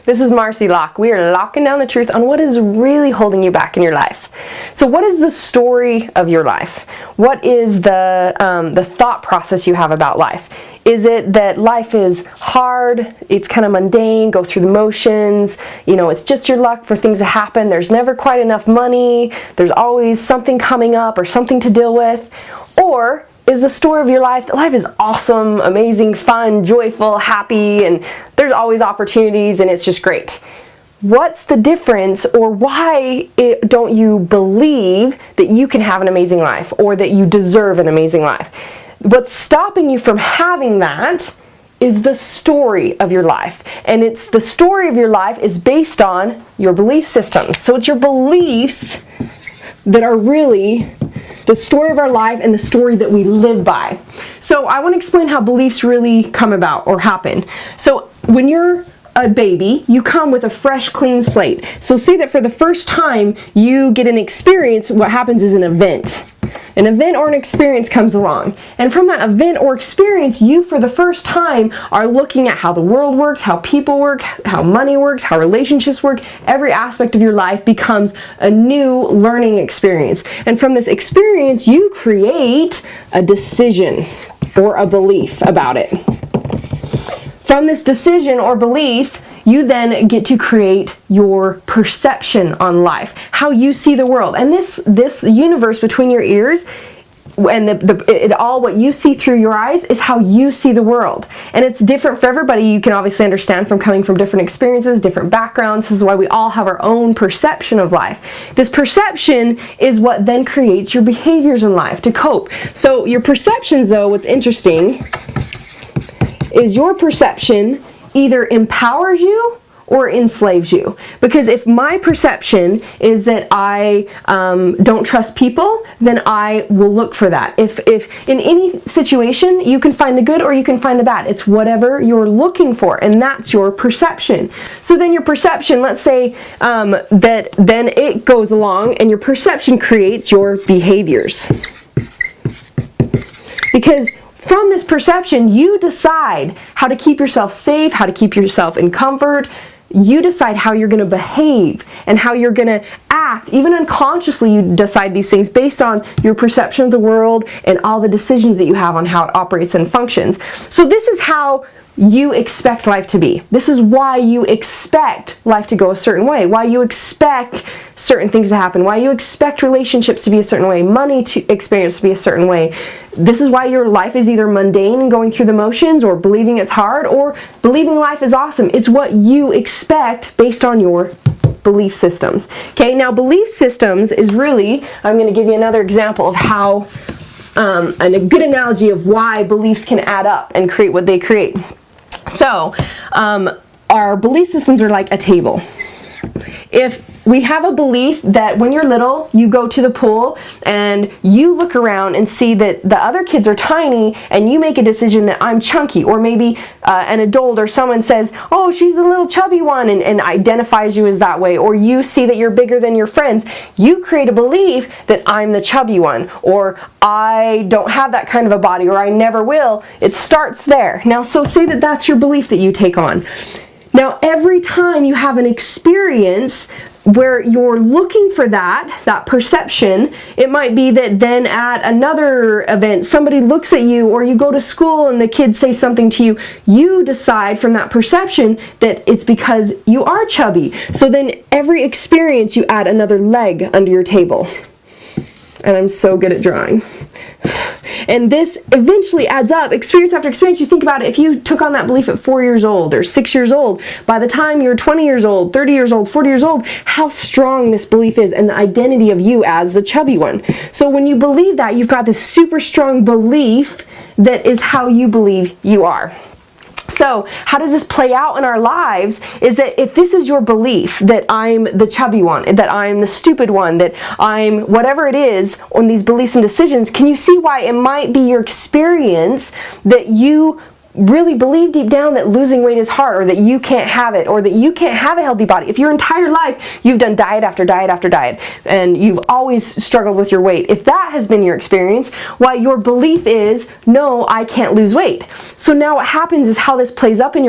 This is Marcy Locke. We are locking down the truth on what is really holding you back in your life. So what is the story of your life? What is the thought process you have about life? Is it that life is hard, it's kind of mundane, go through the motions, it's just your luck for things to happen, there's never quite enough money, there's always something coming up or something to deal with? Or is the story of your life that life is awesome, amazing, fun, joyful, happy, and there's always opportunities and it's just great? What's the difference, or why don't you believe that you can have an amazing life or that you deserve an amazing life? What's stopping you from having that is the story of your life. And it's the story of your life is based on your belief system. So it's your beliefs that are really the story of our life and the story that we live by. So I want to explain how beliefs really come about or happen. So when you're a baby, you come with a fresh, clean slate. So say that for the first time you get an experience, what happens is an event. An event or an experience comes along. And from that event or experience, you for the first time are looking at how the world works, how people work, how money works, how relationships work. Every aspect of your life becomes a new learning experience. And from this experience, you create a decision or a belief about it. From this decision or belief, you then get to create your perception on life, how you see the world. And this universe between your ears and what you see through your eyes is how you see the world. And it's different for everybody. You can obviously understand from coming from different experiences, different backgrounds. This is why we all have our own perception of life. This perception is what then creates your behaviors in life to cope. So your perceptions, though, what's interesting is your perception either empowers you or enslaves you. Because if my perception is that I don't trust people, then I will look for that. If in any situation you can find the good or you can find the bad, it's whatever you're looking for, and that's your perception. So then your perception, let's say that then it goes along and your perception creates your behaviors. Because from this perception, you decide how to keep yourself safe, how to keep yourself in comfort. You decide how you're going to behave and how you're going to act. Even unconsciously, you decide these things based on your perception of the world and all the decisions that you have on how it operates and functions. So this is how you expect life to be. This is why you expect life to go a certain way, why you expect certain things to happen, why you expect relationships to be a certain way, money to experience to be a certain way. This is why your life is either mundane and going through the motions, or believing it's hard, or believing life is awesome. It's what you expect based on your belief systems. Okay, now belief systems is really, I'm going to give you another example of how, and a good analogy of why beliefs can add up and create what they create. So, our belief systems are like a table. If we have a belief that when you're little, you go to the pool and you look around and see that the other kids are tiny, and you make a decision that I'm chunky, or maybe an adult or someone says, oh, she's the little chubby one, and identifies you as that way, or you see that you're bigger than your friends, you create a belief that I'm the chubby one, or I don't have that kind of a body, or I never will. It starts there. Now, so say that that's your belief that you take on. Now, every time you have an experience where you're looking for that perception, it might be that then at another event, somebody looks at you, or you go to school and the kids say something to you, you decide from that perception that it's because you are chubby. So then every experience you add another leg under your table. And I'm so good at drawing. And this eventually adds up, experience after experience. You think about it, if you took on that belief at 4 years old or 6 years old, by the time you're 20 years old, 30 years old, 40 years old, how strong this belief is and the identity of you as the chubby one. So when you believe that, you've got this super strong belief that is how you believe you are. So how does this play out in our lives is that if this is your belief that I'm the chubby one, that I'm the stupid one, that I'm whatever it is on these beliefs and decisions, can you see why it might be your experience that you really believe deep down that losing weight is hard, or that you can't have it, or that you can't have a healthy body, if your entire life you've done diet after diet after diet and you've always struggled with your weight, if that has been your experience, why your belief is, no, I can't lose weight. So now what happens is, how this plays out in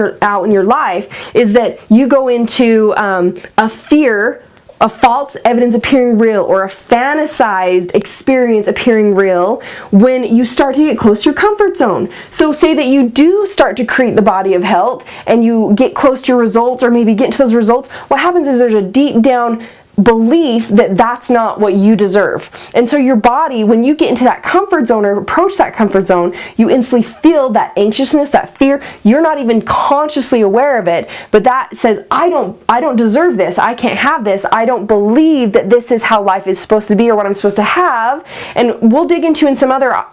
your life is that you go into a fear, a false evidence appearing real, or a fantasized experience appearing real when you start to get close to your comfort zone. So say that you do start to create the body of health and you get close to your results, or maybe get to those results, what happens is there's a deep down belief that that's not what you deserve. And so your body, when you get into that comfort zone or approach that comfort zone, you instantly feel that anxiousness, that fear. You're not even consciously aware of it, but that says, I don't deserve this. I can't have this. I don't believe that this is how life is supposed to be, or what I'm supposed to have. And we'll dig into in some other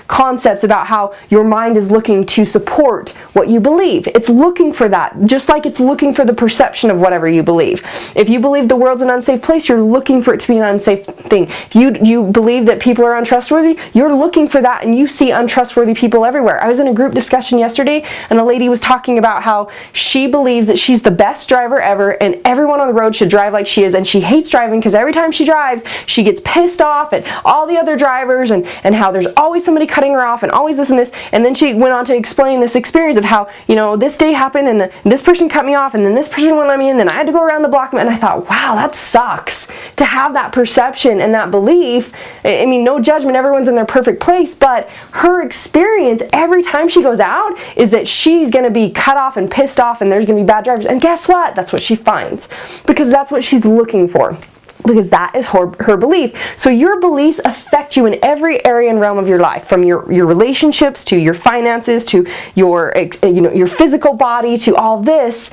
concepts about how your mind is looking to support what you believe. It's looking for that, just like it's looking for the perception of whatever you believe. If you believe the world's an unsafe place, you're looking for it to be an unsafe thing. If you believe that people are untrustworthy, you're looking for that, and you see untrustworthy people everywhere. I was in a group discussion yesterday, and a lady was talking about how she believes that she's the best driver ever, and everyone on the road should drive like she is, and she hates driving because every time she drives, she gets pissed off at all the other drivers, and how there's always somebody cutting her off, and always this and this. And then she went on to explain this experience of how, this day happened, and this person cut me off, and then this person wouldn't let me in, and then I had to go around the block. And I thought, wow, that sucks to have that perception and that belief. I mean, no judgment, everyone's in their perfect place, but her experience every time she goes out is that she's going to be cut off and pissed off, and there's going to be bad drivers. And guess what? That's what she finds, because that's what she's looking for, because that is her belief. So your beliefs affect you in every area and realm of your life, from your relationships to your finances to your physical body to all this.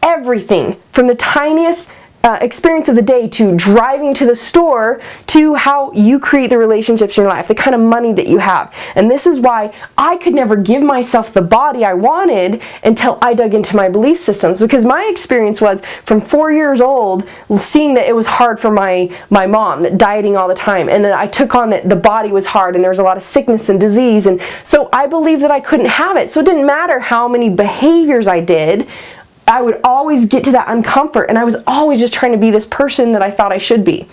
Everything from the tiniest experience of the day to driving to the store to how you create the relationships in your life, the kind of money that you have. And this is why I could never give myself the body I wanted until I dug into my belief systems, because my experience was from 4 years old, seeing that it was hard for my mom, that dieting all the time, and then I took on that the body was hard and there was a lot of sickness and disease, and so I believed that I couldn't have it. So it didn't matter how many behaviors I did, I would always get to that uncomfort, and I was always just trying to be this person that I thought I should be.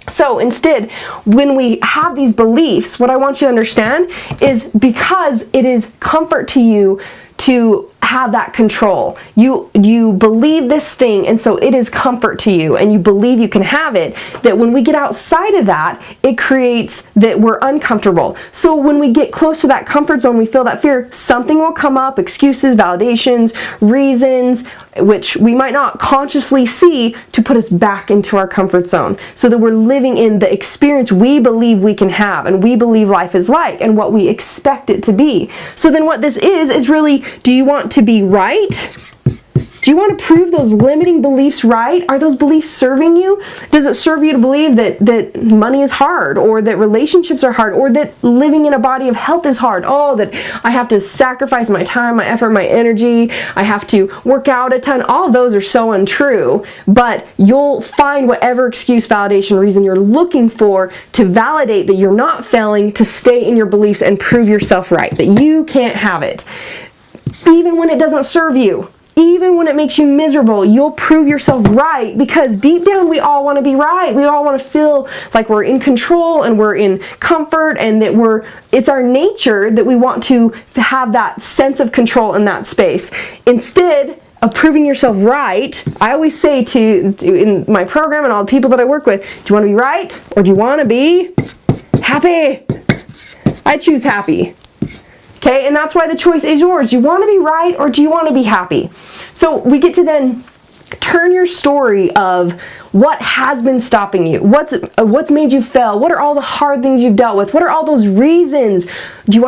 So instead, when we have these beliefs, what I want you to understand is, because it is comfort to you to have that control. You believe this thing, and so it is comfort to you, and you believe you can have it, that when we get outside of that, it creates that we're uncomfortable. So when we get close to that comfort zone, we feel that fear, something will come up, excuses, validations, reasons, which we might not consciously see, to put us back into our comfort zone, so that we're living in the experience we believe we can have, and we believe life is like, and what we expect it to be. So then what this is really, do you want to be right? Do you want to prove those limiting beliefs right? Are those beliefs serving you? Does it serve you to believe that money is hard, or that relationships are hard, or that living in a body of health is hard? Oh, that I have to sacrifice my time, my effort, my energy. I have to work out a ton. All of those are so untrue, but you'll find whatever excuse, validation, reason you're looking for to validate that you're not failing, to stay in your beliefs and prove yourself right, that you can't have it. Even when it doesn't serve you, even when it makes you miserable, you'll prove yourself right, because deep down we all want to be right. We all want to feel like we're in control and we're in comfort, and that it's our nature that we want to have that sense of control in that space. Instead of proving yourself right, I always say in my program and all the people that I work with, do you want to be right, or do you want to be happy? I choose happy. Okay, and that's why the choice is yours. Do you want to be right, or do you want to be happy? So we get to then turn your story of what has been stopping you, what's made you fail, what are all the hard things you've dealt with, what are all those reasons? Do you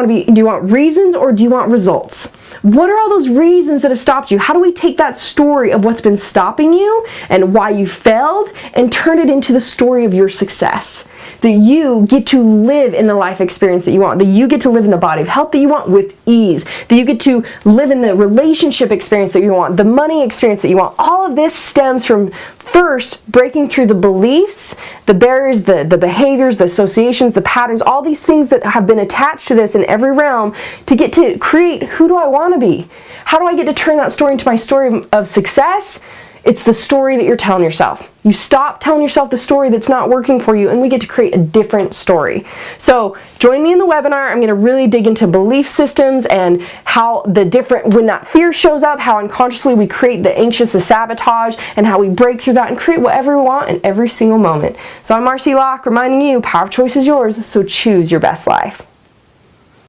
want reasons, or do you want results? What are all those reasons that have stopped you? How do we take that story of what's been stopping you and why you failed and turn it into the story of your success? that you get to live in the life experience that you want, that you get to live in the body of health that you want with ease, that you get to live in the relationship experience that you want, the money experience that you want. All of this stems from first breaking through the beliefs, the barriers, the behaviors, the associations, the patterns, all these things that have been attached to this in every realm to get to create who do I want to be? How do I get to turn that story into my story of success? It's the story that you're telling yourself. You stop telling yourself the story that's not working for you, and we get to create a different story. So join me in the webinar. I'm going to really dig into belief systems and how when that fear shows up, how unconsciously we create the anxious, the sabotage, and how we break through that and create whatever we want in every single moment. So I'm Marcy Locke reminding you, power of choice is yours, so choose your best life.